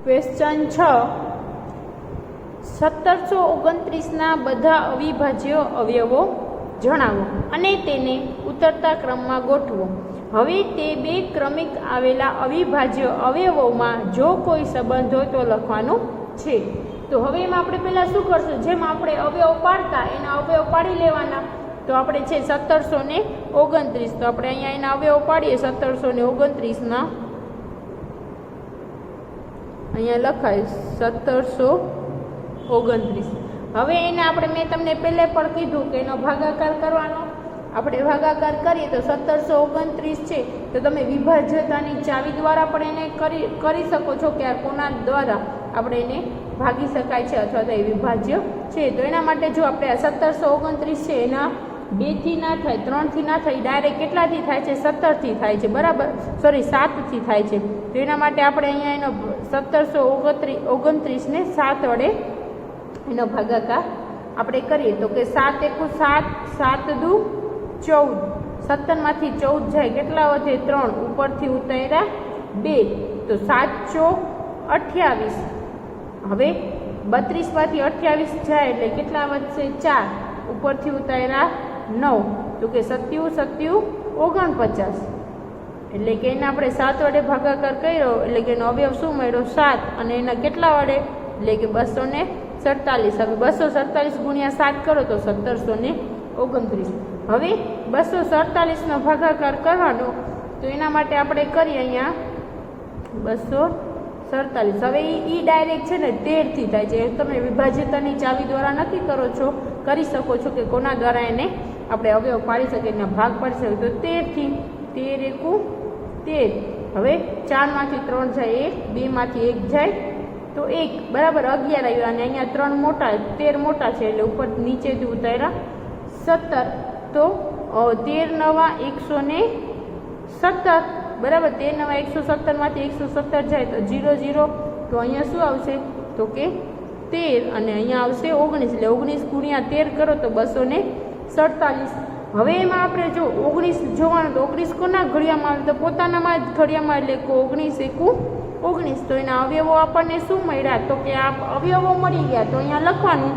Question 6 1729 બધા અવિભાજ્ય અવયવો જણાવો અને તેને ઉતરતા ક્રમમાં ગોઠવો। હવે તે બે ક્રમિક આવેલા અવિભાજ્ય અવયવોમાં જો કોઈ સંબંધ હોય તો લખવાનું છે। તો હવે એમાં આપણે પહેલાં શું કરશું, જેમ આપણે અવયવ પાડતા એના અવયવ પાડી લેવાના। તો આપણે છે 1729, તો આપણે અહીંયા એના અવયવ પાડીએ 1729ના, અહીંયા લખાય 1729। હવે એને આપણે મેં તમને પહેલે પણ કીધું કે એનો ભાગાકાર કરવાનો। આપણે ભાગાકાર કરીએ તો 1729 છે, તો તમે વિભાજ્યતાની ચાવી દ્વારા પણ એને કરી શકો છો કે આ કોના દ્વારા આપણે એને ભાગી શકાય છે અથવા તો એ વિભાજ્ય છે। તો એના માટે જો આપણે આ 1729 છે એના 2 થી ના થાય, 3 થી ના થાય, ડાયરેક્ટ કેટલાથી થાય છે? 17 થી થાય છે, બરાબર, સોરી 7 થી થાય છે। તો એના માટે આપણે અહીંયા એનો 1729 ને 7 વડે એનો ભાગાકાર આપણે કરીએ તો કે 7 એકુ 7, 7 દુ 14, 17માંથી 14 જાય, કેટલા વધે? 3, ઉપરથી ઉતાર્યા 2, તો 7 ચોક 28। હવે 32માંથી 28 જાય એટલે કેટલા વધશે? 4, ઉપરથી ઉતાર્યા 9, તો કે 27 49, એટલે કે એને આપણે 7 વડે ભાગાકાર કર્યો એટલે કે એનો અવયવ શું મળ્યો? 7, અને એના કેટલા વડે? એટલે કે 247। હવે 247 ગુણ્યા 7 કરો તો 1729। હવે 247નો ભાગાકાર કરવાનો, તો એના માટે આપણે કરીએ અહીંયા 247। હવે એ ડાયરેક્ટ છે ને 13 થી થાય છે, તમે વિભાજ્યતાની ચાવી દ્વારા નક્કી કરો છો, કરી શકો છો કે કોના દ્વારા એને આપણે અવયવ પાડી શકીએ, એના ભાગ પાડી શકીએ। તો 13 થી 13 એકુ 13, હવે 4માંથી 3 જાય 1, 2માંથી 1 જાય તો 1, બરાબર 11 આવ્યા, અને અહીંયા 3 મોટા 13 મોટા છે એટલે ઉપર નીચેથી ઉતાર્યા 17, તો 13 નવા 117, બરાબર, 13 નવા 117માંથી 117 જાય તો 0 0, તો અહીંયા શું આવશે? તો કે 13, અને અહીંયા આવશે 19, એટલે 19 ગુણ્યા 13 કરો તો 247। હવે એમાં આપણે જો 19 જોવાનું, તો 19 કોના ઘડિયામાં આવે? તો પોતાનામાં જ ઘડિયામાં, એટલે 19 એકુ 19, તો એના અવયવો આપણને શું મળ્યા? તો કે આ અવયવો મળી ગયા। તો અહીંયા લખવાનું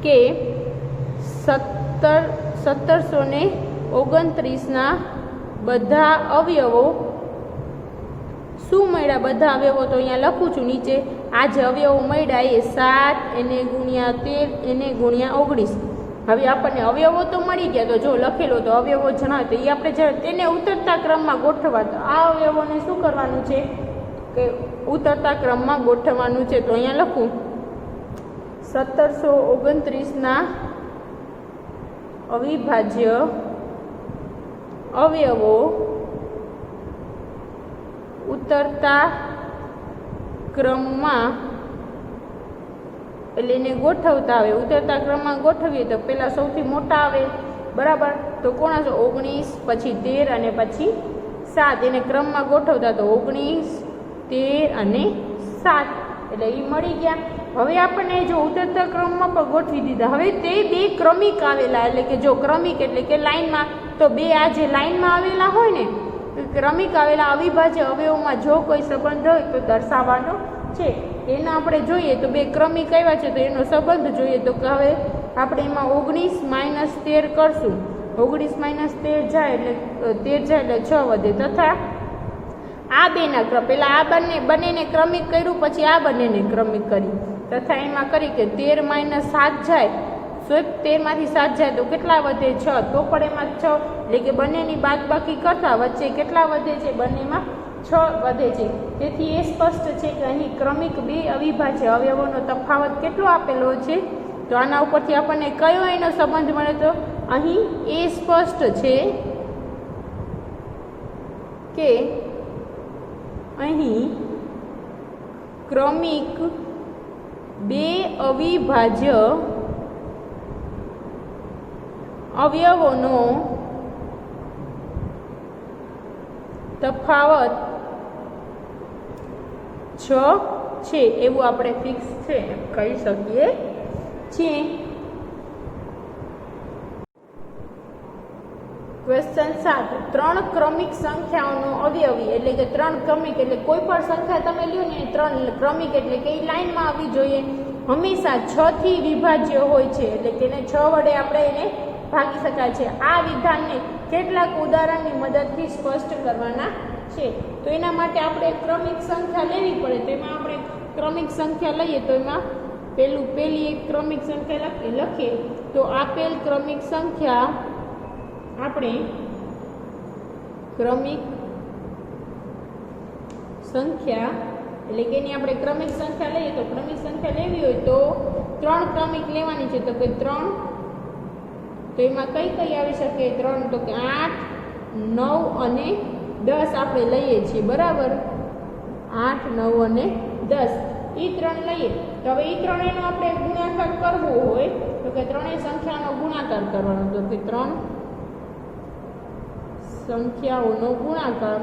કે 1729ના બધા અવયવો શું મળ્યા? બધા અવયવો તો અહીંયા લખું છું નીચે, આ જે અવયવો મળ્યા એ 7, એને ગુણ્યા 13, એને ગુણ્યા 19। હવે આપણને અવયવો તો મળી ગયા, તો જો લખેલો તો અવયવો જણાવે તો એ આપણે તેને ઉતરતા ક્રમમાં ગોઠવવા, તો આ અવયવોને શું કરવાનું છે કે ઉતરતા ક્રમમાં ગોઠવવાનું છે। તો અહીંયા લખું 1729ના અવિભાજ્ય અવયવો ઉતરતા ક્રમમાં, એટલે એને ગોઠવતા આવે, ઉતરતા ક્રમમાં ગોઠવીએ તો પહેલાં સૌથી મોટા આવે, બરાબર, તો કોણ હશે? 19, પછી 13 અને પછી 7, એને ક્રમમાં ગોઠવતા તો 19, 13 અને 7, એટલે એ મળી ગયા। હવે આપણને જો ઉતરતા ક્રમમાં પણ ગોઠવી દીધા, હવે તે બે ક્રમિક આવેલા, એટલે કે જો ક્રમિક એટલે કે લાઈનમાં, તો બે આ જે લાઈનમાં આવેલા હોય ને ક્રમિક આવેલા અવિભાજ્ય અવયવોમાં જો કોઈ સંબંધ હોય તો દર્શાવવાનો છે। એના આપણે જોઈએ તો બે ક્રમિક આવ્યા છે, તો એનો સંબંધ જોઈએ તો કે હવે આપણે એમાં 19 માઇનસ 13 કરશું, 19 માઇનસ 13 જાય એટલે 13 જાય એટલે 6 વધે, તથા આ બેના ક્રમ, પહેલાં આ બંનેને ક્રમિક કર્યું, પછી આ બંનેને ક્રમિક કરી, તથા એમાં કરી કે 13 માઇનસ 7 જાય, 13માંથી 7 જાય તો કેટલા વધે? 6, તો પણ એમાં 6, એટલે કે બંનેની બાદબાકી કરતા વચ્ચે કેટલા વધે છે? બંનેમાં 6 વધે છે। તેથી એ સ્પષ્ટ છે કે અહીં ક્રમિક બે અવિભાજ્ય અવયવોનો તફાવત કેટલો આપેલો છે? તો આના ઉપરથી આપણને કયો એનો સંબંધ મળે? તો અહીં એ સ્પષ્ટ છે કે અહીં ક્રમિક બે અવિભાજ્ય અવયવોનો તફાવત 6 છે, એવું આપણે ફિક્સ છે કહી શકીએ છીએ। ક્વેશ્ચન 7 ત્રણ ક્રમિક સંખ્યાઓનો અવયવી એટલે કે ત્રણ ક્રમિક એટલે કોઈ પણ સંખ્યા તમે લ્યો ને ત્રણ ક્રમિક એટલે કે એ લાઈનમાં આવવી જોઈએ, હંમેશા 6 થી વિભાજ્ય હોય છે એટલે કે એને 6 વડે આપણે એને ભાગી શકાય છે. આ વિધાનને કેટલાક ઉદાહરણની મદદથી સ્પષ્ટ કરવાના છે. તો એના માટે આપણે ક્રમિક સંખ્યા લેવી પડે. તો એમાં આપણે ક્રમિક સંખ્યા લઈએ તો એમાં પહેલી એક ક્રમિક સંખ્યા લખીએ તો આપેલ ક્રમિક સંખ્યા આપણે ક્રમિક સંખ્યા એટલે કે એની આપણે ક્રમિક સંખ્યા લઈએ તો ક્રમિક સંખ્યા લેવી હોય તો ત્રણ ક્રમિક લેવાની છે. તો કે 3 તો એમાં કઈ આવી શકે 3 તો કે 8, 9 અને 10 આપણે લઈએ છીએ બરાબર. 8, 9 અને 10 એ 3 લઈએ તો હવે એ ત્રણેયનો આપણે ગુણાકાર કરવો હોય તો કે ત્રણેય સંખ્યાનો ગુણાકાર કરવાનો. તો કે 3 સંખ્યાઓનો ગુણાકાર.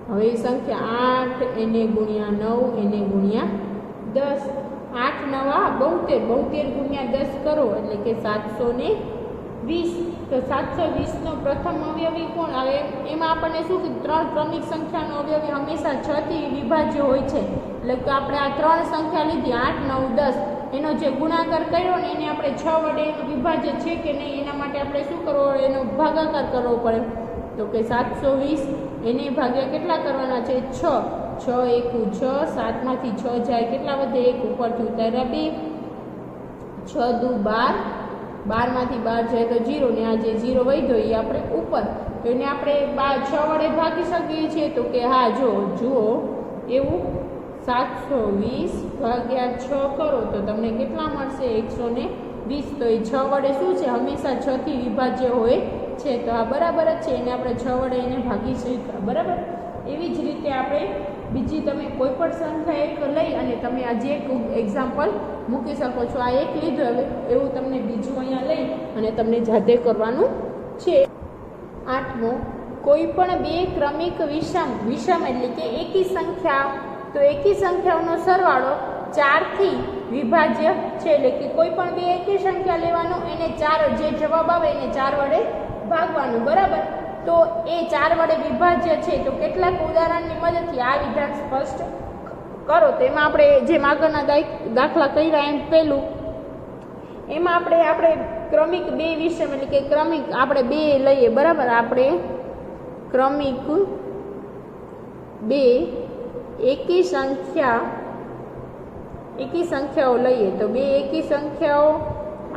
હવે એ સંખ્યા 8 એને ગુણ્યા 9 એને ગુણ્યા 10. 8 9 72 ગુણ્યા 10 કરો એટલે કે 720. તો 720 નો પ્રથમ અવયવી કોણ આવે? એમાં આપણને શું કીધું? ત્રણ ક્રમિક સંખ્યાનો અવયવી હંમેશા 6 થી વિભાજ્ય હોય છે. એટલે કે આપણે આ ત્રણ સંખ્યા લીધી 8 9 10 એનો જે ગુણાકાર કર્યો ને એને આપણે 6 વડે વિભાજ્ય છે કે નહીં એના માટે આપણે શું કરવો પડે? એનો ભાગાકાર કરવો પડે. તો કે 720 એને ભાગ્યા કેટલા કરવાના છે? 6. 6 એકુ 6, 7 માંથી 6 જાય કેટલા વધે? 1 ઉપરથી ઉતાર્યા 2. 6 દુ 12, 12 માંથી 12 જાય તો 0 ને આ જે 0 વધ્યો એ આપણે ઉપર. તો એને આપણે 6 વડે ભાગી શકીએ છીએ. તો કે હા જુઓ એવું 720 ભાગ્યા 6 કરો તો તમને કેટલા મળશે? 120. તો એ 6 વડે શું છે? હંમેશા 6 થી વિભાજ્ય હોય છે. તો આ બરાબર જ છે. એને આપણે 6 વડે એને ભાગી શકીએ બરાબર. એવી જ રીતે આપણે બીજી તમે કોઈ પણ સંખ્યા એક લઈ અને તમે આજે એક એક્ઝામ્પલ મૂકી શકો છો. આ એક લીધું હવે એવું તમને બીજું અહીંયા લઈ અને તમને જાતે કરવાનું છે. 8મો કોઈ પણ બે ક્રમિક વિષમ એટલે કે એકી સંખ્યા. તો એકી સંખ્યાઓનો સરવાળો 4 થી વિભાજ્ય છે. એટલે કે કોઈ પણ બે એકી સંખ્યા લેવાનો એને 4 જે જવાબ આવે એને 4 વડે ભાગવાનું બરાબર. તો એ 4 વડે વિભાજ્ય છે. તો કેટલાક ઉદાહરણની મદદથી આ વિધાન સ્પષ્ટ કરો. તો એમાં આપણે જેમ આગળના દાખલા કર્યા એમ પહેલું એમાં આપણે ક્રમિક બે વિષમ એટલે કે ક્રમિક આપણે બે લઈએ બરાબર. આપણે ક્રમિક બે એકી સંખ્યાઓ લઈએ તો બે એકી સંખ્યાઓ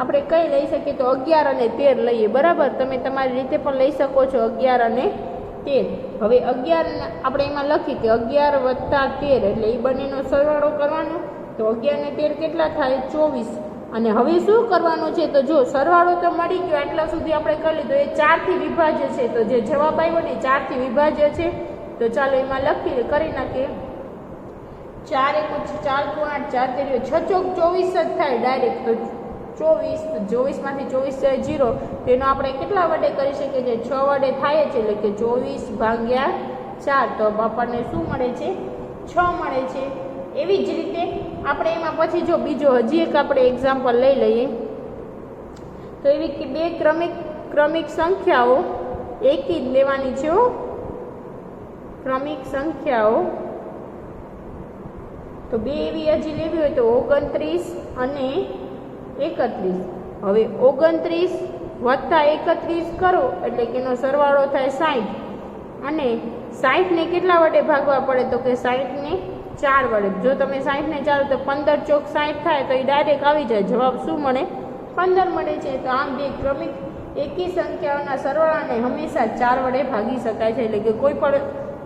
આપણે કઈ લઈ શકીએ? તો 11 અને 13 લઈએ બરાબર. તમે તમારી રીતે પણ લઈ શકો છો 11 અને 13. હવે 11 આપણે એમાં લખી કે 11 વત્તા 13 એટલે એ બંનેનો સરવાળો કરવાનો. તો 11 ને 13 કેટલા થાય? 24. અને હવે શું કરવાનું છે? તો જો સરવાળો તો મળી ગયો આટલા સુધી આપણે કરી લીધો. એ 4 થી વિભાજ્ય છે. તો જે જવાબ આવ્યો ને 4 થી વિભાજ્ય છે. તો ચાલો એમાં કરી નાખીએ. 4 એકુ 4 દુ 8, 4 તેરી 6 ચોક 24 જ થાય ડાયરેક્ટ. તો 24 માંથી 24 જાય 0. તેનો આપણે કેટલા વડે કરી શકીએ છીએ? 6 વડે થાય છે. એટલે કે 24 ભાગ્યા 4. તો આપણને શું મળે છે? 6 મળે છે. એવી જ રીતે આપણે એમાં પછી જો બીજો હજી એક આપણે એક્ઝામ્પલ લઈ લઈએ. તો એવી બે ક્રમિક સંખ્યાઓ એકી જ લેવાની છે. ક્રમિક સંખ્યાઓ તો બે એવી હજી લેવી હોય તો 29 અને 31. હવે 29 વત્તા 31 કરો એટલે કે એનો સરવાળો થાય 60. અને 60 ને કેટલા વડે ભાગવા પડે? તો કે 60 ને 4 વડે. જો તમે 60 ને 4 તો 15 ચોક 60 થાય તો એ ડાયરેક્ટ આવી જાય. જવાબ શું મળે? 15 મળે છે. તો આમ બે ક્રમિક એકી સંખ્યાઓના સરવાળાને હંમેશા 4 વડે ભાગી શકાય છે. એટલે કે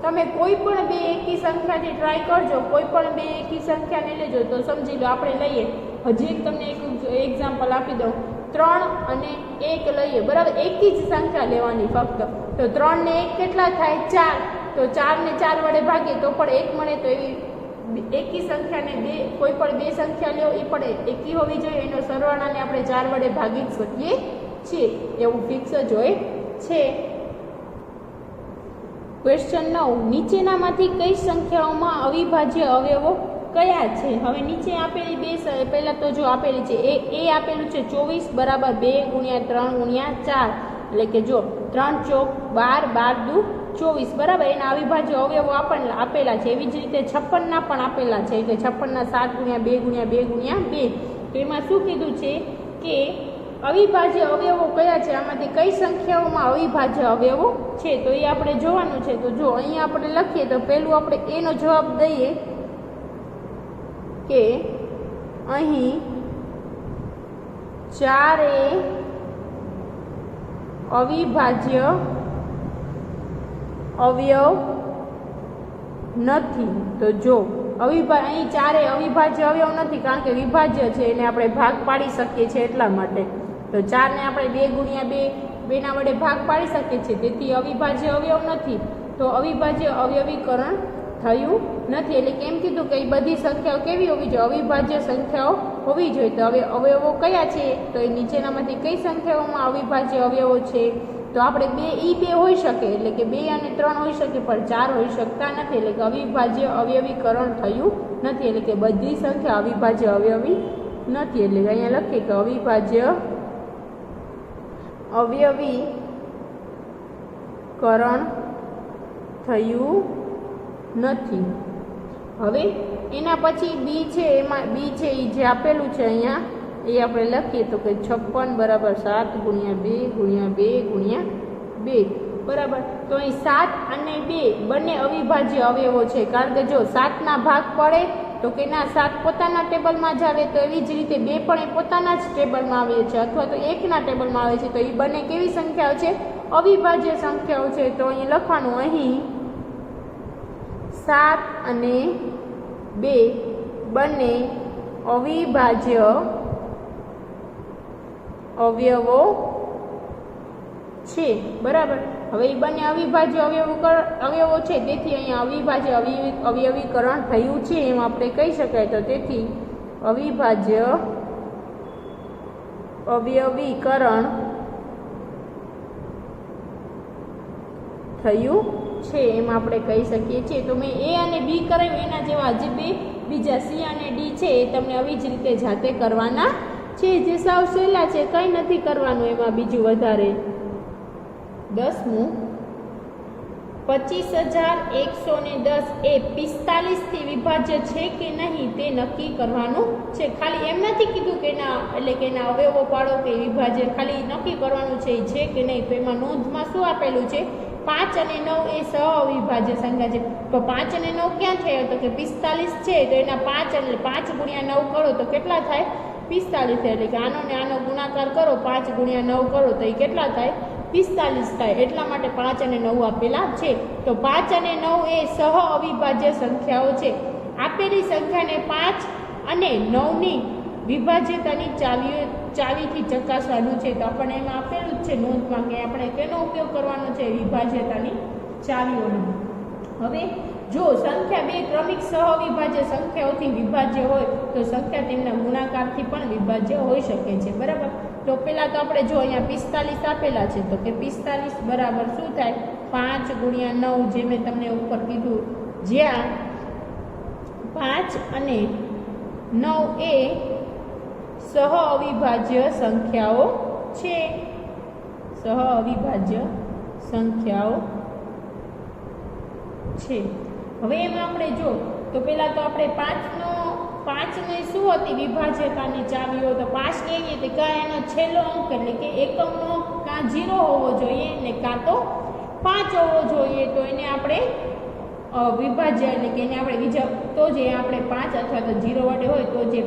તમે કોઈ પણ બે એકી સંખ્યાથી ટ્રાય કરજો. કોઈ પણ બે એકી સંખ્યાને લેજો તો સમજી લો. આપણે લઈએ હજી એક તમને એક એક્ઝામ્પલ આપી દઉં. 3 અને 1 લઈએ બરાબર. એકી જ સંખ્યા લેવાની ફક્ત. તો 3 ને 1 કેટલા થાય? 4. તો 4 ને 4 વડે ભાગીએ તો પણ 1 મળે. તો એવી એકી સંખ્યાને કોઈ પણ બે સંખ્યા લો એ પણ એકી હોવી જોઈએ. એનો સરવાળાને આપણે 4 વડે ભાગી શકીએ છીએ. એવું ફિક્સ જ હોય છે. ક્વેશ્ચન 9 નીચેનામાંથી કઈ સંખ્યાઓમાં અવિભાજ્ય અવયવો કયા છે? હવે નીચે આપેલી બે પહેલાં તો જો આપેલી છે એ આપેલું છે 24 બરાબર 2 ગુણ્યા 3 ગુણ્યા 4, એટલે કે જો 3 ચોક 12, 12 દુ 24 બરાબર. એના અવિભાજ્ય અવયવો આપણને આપેલા છે. એવી જ રીતે 56ના પણ આપેલા છે, એટલે 56ના 7 ગુણ્યા 2 ગુણ્યા 2 ગુણ્યા 2. તો એમાં શું કીધું છે કે અવિભાજ્ય અવયવો કયા છે, આમાંથી કઈ સંખ્યાઓમાં અવિભાજ્ય અવયવો છે, તો એ આપણે જોવાનું છે. તો જો અહીંયા આપણે લખીએ તો પહેલું આપણે એનો જવાબ દઈએ કે અહીં 4 એ અવિભાજ્ય અવયવ નથી. તો જો અહીં 4 એ અવિભાજ્ય અવયવ નથી, કારણ કે વિભાજ્ય છે, એને આપણે ભાગ પાડી શકીએ છીએ એટલા માટે. તો 4 ને આપણે 2 ગુણ્યા 2 2ના વડે ભાગ પાડી શકીએ છીએ, તેથી અવિભાજ્ય અવયવ નથી. તો અવિભાજ્ય અવયવીકરણ થયું નથી. એટલે કેમ કીધું કે એ બધી સંખ્યાઓ કેવી હોવી જોઈએ? અવિભાજ્ય સંખ્યાઓ હોવી જોઈએ. તો હવે અવયવો કયા છે? તો એ નીચેનામાંથી કઈ સંખ્યાઓમાં અવિભાજ્ય અવયવો છે? તો આપણે 2 હોઈ શકે, એટલે કે 2 અને 3 હોઈ શકે, પણ 4 હોઈ શકતા નથી. એટલે કે અવિભાજ્ય અવયવીકરણ થયું નથી, એટલે કે બધી સંખ્યા અવિભાજ્ય અવયવી નથી. એટલે અહીંયા લખીએ કે અવિભાજ્ય અવયવીકરણ થયું નથી. હવે એના પછી બી છે, એમાં બી છે એ જે આપેલું છે અહીંયા એ આપણે લખીએ તો કે 56 બરાબર 7 ગુણ્યા 2 ગુણ્યા 2 ગુણ્યા 2 બરાબર. તો અહીં 7 અને 2 બંને અવિભાજ્ય અવયવો છે, કારણ કે જો 7ના ભાગ પડે તો કે ના 7 પોતાના ટેબલમાં જ આવે, તો એવી જ રીતે 2 પણ એ પોતાના જ ટેબલમાં આવે છે, અથવા તો 1ના ટેબલમાં આવે છે. તો એ બંને કેવી સંખ્યાઓ છે? અવિભાજ્ય સંખ્યાઓ છે. તો અહીં લખવાનું અહીં 7 અને 2 બંને અવિભાજ્ય અવયવો છે, બરાબર. હવે એ બંને અવિભાજ્ય અવયવો છે, તેથી અહીંયા અવિભાજ્ય અવયવીકરણ થયું છે એમ આપણે કહી શકાય. તો તેથી અવિભાજ્ય અવયવીકરણ થયું છે એમ આપણે કહી શકીએ છીએ. તો મેં એ અને બી કરાવ્યું, એના જેવા હજી બે બીજા સી અને ડી છે એ તમને આવી જ રીતે જાતે કરવાના છે, જે સાવ સહેલા છે, કંઈ નથી કરવાનું એમાં બીજું વધારે. 10મું 25,110 એ 45થી વિભાજ્ય છે કે નહીં તે નક્કી કરવાનું છે. ખાલી એમ નથી કીધું કે ના, એટલે કે એના અવયવો પાડો કે વિભાજ્ય, ખાલી નક્કી કરવાનું છે એ છે કે નહીં. તો એમાં નોંધમાં શું આપેલું છે? 5 અને 9 એ સહ અવિભાજ્ય સંખ્યા છે. તો 5 અને 9 ક્યાં થયો? તો કે 45 છે, તો એના 5 એટલે 5 ગુણ્યા 9 કરો તો કેટલા થાય? 45. એટલે કે આનો ને આનો ગુણાકાર કરો, 5 ગુણ્યા 9 કરો તો એ કેટલા થાય? 45 થાય. એટલા માટે 5 અને 9 આપેલા છે. તો 5 અને 9 એ સહ અવિભાજ્ય સંખ્યાઓ છે. આપેલી સંખ્યાને 5 અને 9ની વિભાજ્યતાની ચાવીથી ચકાસવાનું છે. તો આપણને એમાં આપેલું જ છે નોંધમાં કે આપણે તેનો ઉપયોગ કરવાનો છે, વિભાજ્યતાની ચાવીઓનો. હવે જો સંખ્યા બે ક્રમિક સહ અવિભાજ્ય સંખ્યાઓથી વિભાજ્ય હોય તો સંખ્યા તેમના ગુણાકારથી પણ વિભાજ્ય હોઈ શકે છે, બરાબર. તો પહેલાં તો આપણે જો અહીંયા 45 આપેલા છે, તો કે 45 બરાબર શું થાય? 5 ગુણ્યા 9, જે મેં તમને ઉપર કીધું, જ્યાં 5 અને 9 એ સહ અવિભાજ્ય સંખ્યાઓ છે. સહ અવિભાજ્ય સંખ્યાઓ છે. હવે એમાં આપણે જો તો પહેલાં તો આપણે 5ને શું હતી વિભાજ્યતાની ચાવીઓ? તો 5 કહીએ તો કાં એનો છેલ્લો અંક એટલે કે એકમનો અંક કાં 0 હોવો જોઈએ ને કાં તો 5 હોવો જોઈએ. તો એને આપણે વિભાજ્ય એટલે કે એને આપણે તો જે આપણે 5 અથવા તો 0 વડે હોય તો જે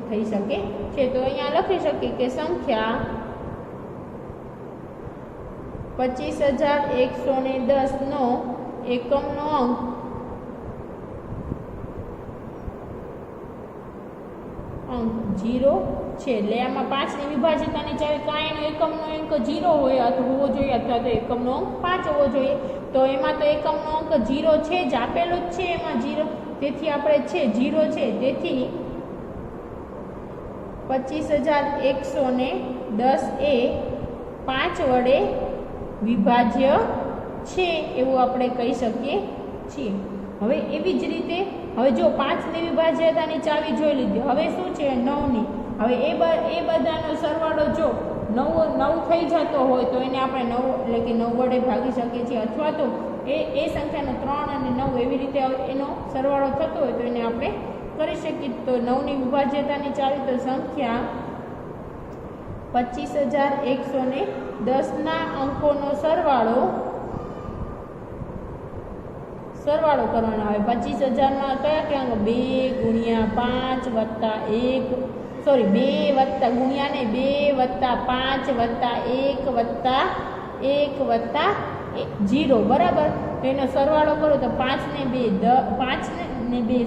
થઈ શકે છે. તો અહીંયા લખી શકીએ કે સંખ્યા 25,110 નો એકમનો અંક અંક 0 છે. એટલે આમાં 5ની વિભાજ્યતાની ચાવી કાં એનો એકમનો અંક 0 હોય હોવો જોઈએ અથવા તો એકમનો અંક 5 હોવો જોઈએ. તો એમાં તો એકમનો અંક 0 છે જ, આપેલું જ છે એમાં 0, તેથી આપણે છે 0 છે, તેથી 25,110 એ 5 વડે વિભાજ્ય છે એવું આપણે કહી શકીએ છીએ. હવે એવી જ રીતે હવે જો 5ની વિભાજ્યતાની ચાવી જોઈ લીધી. હવે શું છે 9ની. હવે એ બધાનો સરવાળો જો 9 થઈ જતો હોય તો એને આપણે 9 એટલે કે 9 વડે ભાગી શકીએ છીએ, અથવા તો એ સંખ્યાનો 3 અને 9 એવી રીતે એનો સરવાળો થતો હોય તો એને આપણે કરી શકીએ. તો 9ની વિભાજ્યતાની ચાવી તો સંખ્યા 25,110ના અંકોનો સરવાળો કરવાનો આવે. 25,000માં કયા કયા અંકો? 2 ગુણ્યા 5 વત્તા 1 સોરી 2 વત્તા ગુણ્યા ને 2 વત્તા 5 વત્તા 1 વત્તા 1 વત્તા 0 બરાબર. તો એનો સરવાળો કરો તો 5 ને 2 5 ને 2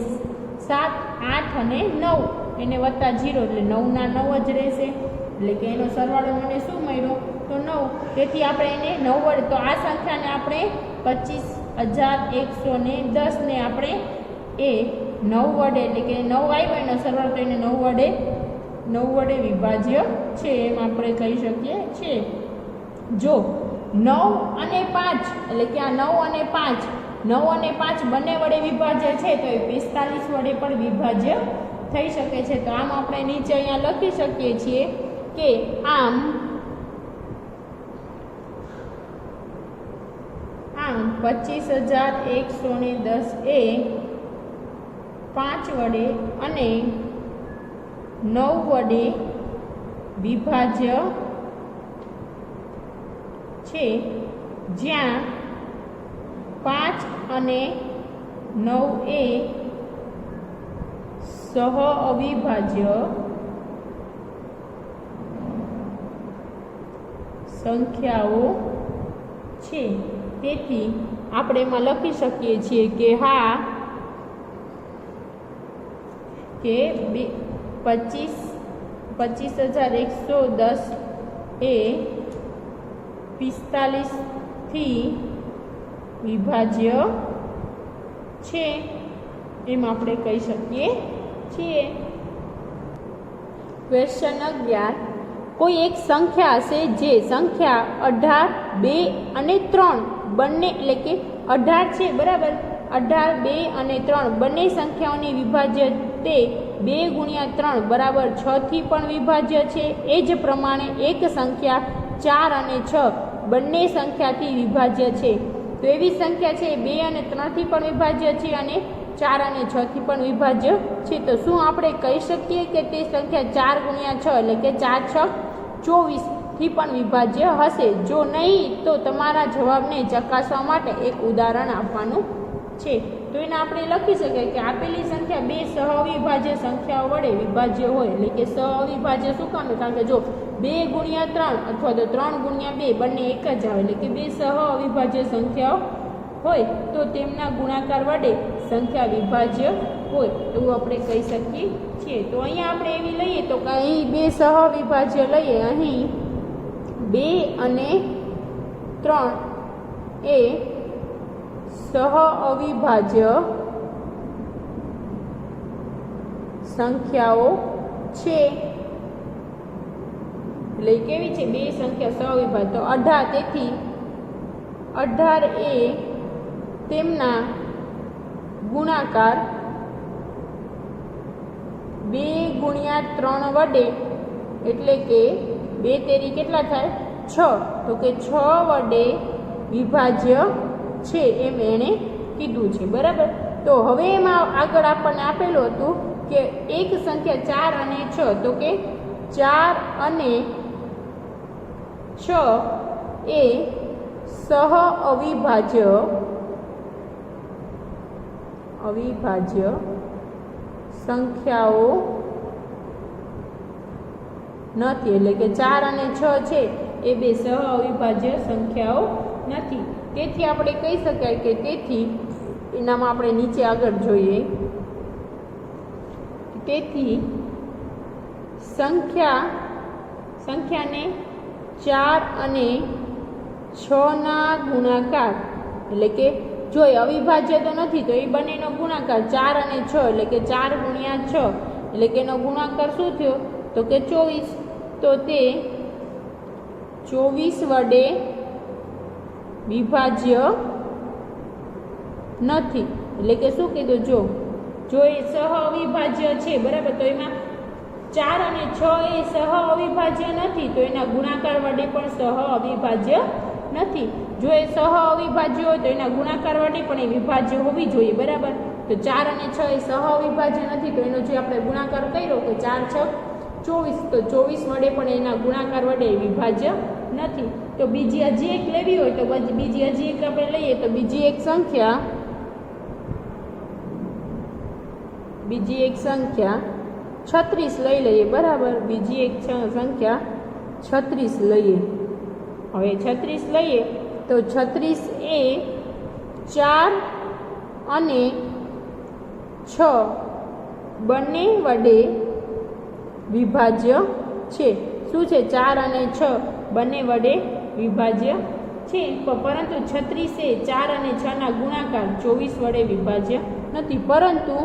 7 8 અને 9 એને વત્તા 0 એટલે 9ના 9 જ રહેશે. એટલે કે એનો સરવાળો મને શું મળ્યો તો 9. તેથી આપણે એને 9 વડે તો આ સંખ્યાને આપણે 25,110 ને આપણે એ 9 વડે એટલે કે 9 આવ્યો એનો સરવાળો તો એને 9 વડે વિભાજ્ય છે એમ આપણે કહી શકીએ છીએ. જો 9 અને 5 એટલે કે આ 9 અને 5 બંને વડે વિભાજ્ય છે તો એ 45 વડે પણ વિભાજ્ય થઈ શકે છે. તો આમ આપણે નીચે અહીંયા લખી શકીએ છીએ કે આમ 25,110 એ 5 વડે અને 9 વડે વિભાજ્ય છે, જ્યાં 5 અને 9 એ સહ અવિભાજ્ય સંખ્યાઓ છે. તેથી આપણે એમાં લખી શકીએ છીએ કે હા કે 25,110 એ 45 થી વિભાજ્ય છે એમ આપણે કહી શકીએ છીએ. ક્વેશ્ચન 11. કોઈ એક સંખ્યા હશે જે સંખ્યા 18, 2 અને 3 બંને એટલે કે 18 છે બરાબર. 18, 2 અને 3 બંને સંખ્યાઓની વિભાજ્ય તે 2 ગુણ્યા 3 બરાબર 6 થી પણ વિભાજ્ય છે. એ જ પ્રમાણે એક સંખ્યા 4 અને 6 બંને સંખ્યાથી વિભાજ્ય છે. તો એવી સંખ્યા છે 2 અને 3 થી પણ વિભાજ્ય છે અને 4 અને 6 થી પણ વિભાજ્ય છે. તો શું આપણે કહી શકીએ કે તે સંખ્યા 4 ગુણ્યા 6 એટલે કે 4 6 24 થી પણ વિભાજ્ય હશે? જો નહીં તો તમારા જવાબને ચકાસવા માટે એક ઉદાહરણ આપવાનું છે. તો એને આપણે લખી શકીએ કે આપેલી સંખ્યા 2 સહઅવિભાજ્ય સંખ્યાઓ વડે વિભાજ્ય હોય. એટલે કે સહઅવિભાજ્ય શું કામ? કારણ કે જો 2 ગુણ્યા 3 અથવા તો 3 ગુણ્યા 2 બંને એક જ આવે. એટલે કે 2 સહઅવિભાજ્ય સંખ્યાઓ હોય તો તેમના ગુણાકાર વડે સંખ્યા વિભાજ્ય હોય એવું આપણે કહી શકીએ છીએ. તો અહીંયા આપણે એવી લઈએ તો કે અહીં 2 સહવિભાજ્ય લઈએ. અહીં 2 અને 3 એ સહઅવિભાજ્ય સંખ્યાઓ છે. એટલે કેવી છે? 2 સંખ્યા સહઅવિભાજ્ય. તો 18 તેથી 18 એ તેમના ગુણાકાર 2 ગુણ્યા 3 વડે એટલે કે 2 તેરી કેટલા થાય? 6. તો કે 6 વડે વિભાજ્ય છે એમ એણે કીધું છે બરાબર. તો હવે એમાં આગળ આપણને આપેલું હતું કે એક સંખ્યા 4 અને 6 તો કે 4 અને 6 એ સહઅવિભાજ્ય સંખ્યાઓ નથી. એટલે કે 4 અને 6 છે એ 2 સહઅવિભાજ્ય સંખ્યાઓ નથી. તેથી આપણે કહી શકાય કે તેથી એનામાં આપણે નીચે આગળ જોઈએ. તેથી સંખ્યાને 4 અને 6ના ગુણાકાર એટલે કે જો એ અવિભાજ્ય તો નથી તો એ બંનેનો ગુણાકાર 4 અને 6 એટલે કે 4 ગુણ્યા 6 એટલે કે એનો ગુણાકાર શું થયો તો કે 24. તો તે 24 વડે વિભાજ્ય નથી. એટલે કે શું કીધું, જો એ સહ અવિભાજ્ય છે બરાબર, તો એમાં 4 અને 6 એ સહ અવિભાજ્ય નથી, તો એના ગુણાકાર વડે પણ સહ અવિભાજ્ય નથી. જો એ સહ અવિભાજ્ય હોય તો એના ગુણાકાર વડે પણ એ વિભાજ્ય હોવી જોઈએ બરાબર. તો 4 અને 6 એ સહ અવિભાજ્ય નથી, તો એનો જે આપણે ગુણાકાર કર્યો કે 4 6 24, તો 24 વડે પણ એના ગુણાકાર વડે વિભાજ્ય નથી. તો બીજી હજી એક લેવી હોય તો બીજી હજી એક આપણે લઈએ, તો બીજી એક સંખ્યા 36 લઈ લઈએ બરાબર. બીજી એક સંખ્યા 36 લઈએ. હવે 36 લઈએ તો 36 એ 4 અને 6 બંને વડે વિભાજ્ય છે. શું છે? 4 અને 6 બંને વડે વિભાજ્ય છે, પરંતુ 36 એ 4 અને 6 ના ગુણાકાર 24 વડે વિભાજ્ય નથી. પરંતુ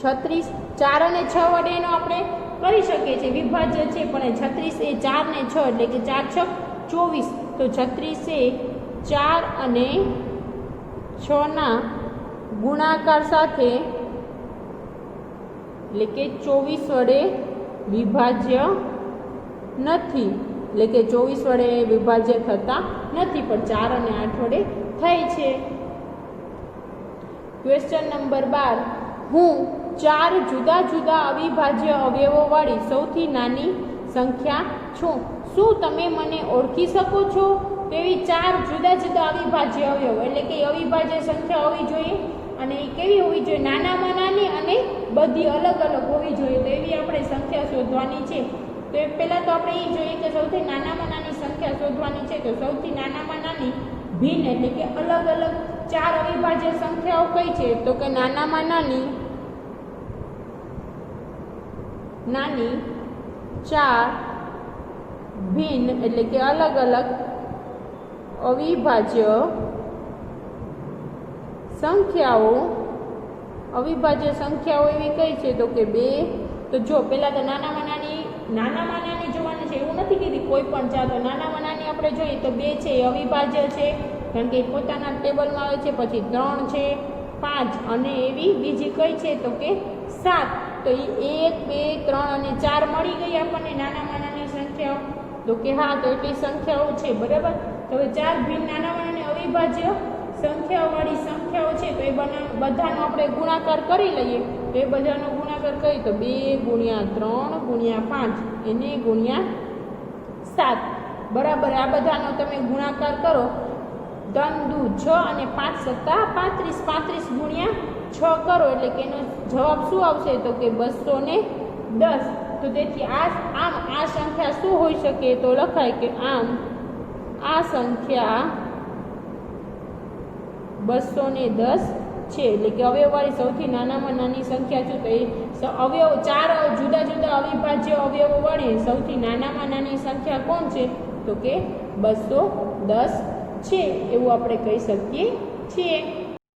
36 4 અને 6 વડે એનો આપણે કરી શકીએ છીએ, વિભાજ્ય છે, પણ 36 એ 4 ને 6 એટલે કે 4 6 24, તો 36 એ 4 અને 6 ના ગુણાકાર સાથે એટલે કે 24 વડે વિભાજ્ય નથી, એટલે કે 24 વડે વિભાજ્ય થતા નથી, પણ 4 અને 8 વડે થાય છે. ક્વેશ્ચન નંબર 12, હું 4 જુદા જુદા અવિભાજ્ય અવયવોવાળી સૌથી નાની સંખ્યા છું. શું તમે મને ઓળખી શકો છો? તેવી 4 જુદા જુદા અવિભાજ્ય અવયવ એટલે કે અવિભાજ્ય સંખ્યા હોવી જોઈએ, અને એ કેવી હોવી જોઈએ? નાનામાં નાની અને બધી અલગ અલગ હોવી જોઈએ. તો એવી આપણે સંખ્યા શોધવાની છે. તો પહેલાં તો આપણે એ જોઈએ કે સૌથી નાનામાં નાની સંખ્યા શોધવાની છે. તો સૌથી નાનામાં નાની ભિન્ન એટલે કે અલગ અલગ 4 અવિભાજ્ય સંખ્યાઓ કઈ છે? તો કે નાનામાં નાની 4 ભિન્ન એટલે કે અલગ અલગ અવિભાજ્ય સંખ્યાઓ એવી કઈ છે? તો કે 2. તો જો પહેલાં તો નાનામાં નાની જોવાની છે, એવું નથી કીધી કોઈ પણ 4. તો નાનામાં નાની આપણે જોઈએ તો 2 છે, એ અવિભાજ્ય છે કારણ કે પોતાના ટેબલમાં આવે છે. પછી 3 છે, 5 અને એવી બીજી કઈ છે? તો કે 7. તો એ 1 2 3 અને 4 મળી ગઈ આપણને નાનામાં નાની સંખ્યાઓ. તો કે હા, તો એટલી સંખ્યાઓ છે બરાબર. તો હવે 4 ભિન્ન નાનામાં નાની અવિભાજ્ય સંખ્યાઓવાળી સંખ્યાઓ છે, તો એ બધાનો આપણે ગુણાકાર કરી લઈએ. તો એ બધાનો ગુણાકાર કરીએ તો 2 × 3 × 5 એને × 7 બરાબર. આ બધાનો તમે ગુણાકાર કરો, 3 દુ 6 અને 5 સત્તા 35, 35 × 6 કરો એટલે કે એનો જવાબ શું આવશે? તો કે 210. તો તેથી આ સંખ્યા શું હોઈ શકે? તો લખાય કે આમ આ સંખ્યા 210 છે, એટલે કે અવયવવાળી સૌથી નાનામાં નાની સંખ્યા છે. તો એ અવયવ 4 જુદા જુદા અવિભાજ્ય અવયવોવાળી સૌથી નાનામાં નાની સંખ્યા કોણ છે? તો કે 210 છે, એવું આપણે કહી શકીએ છીએ.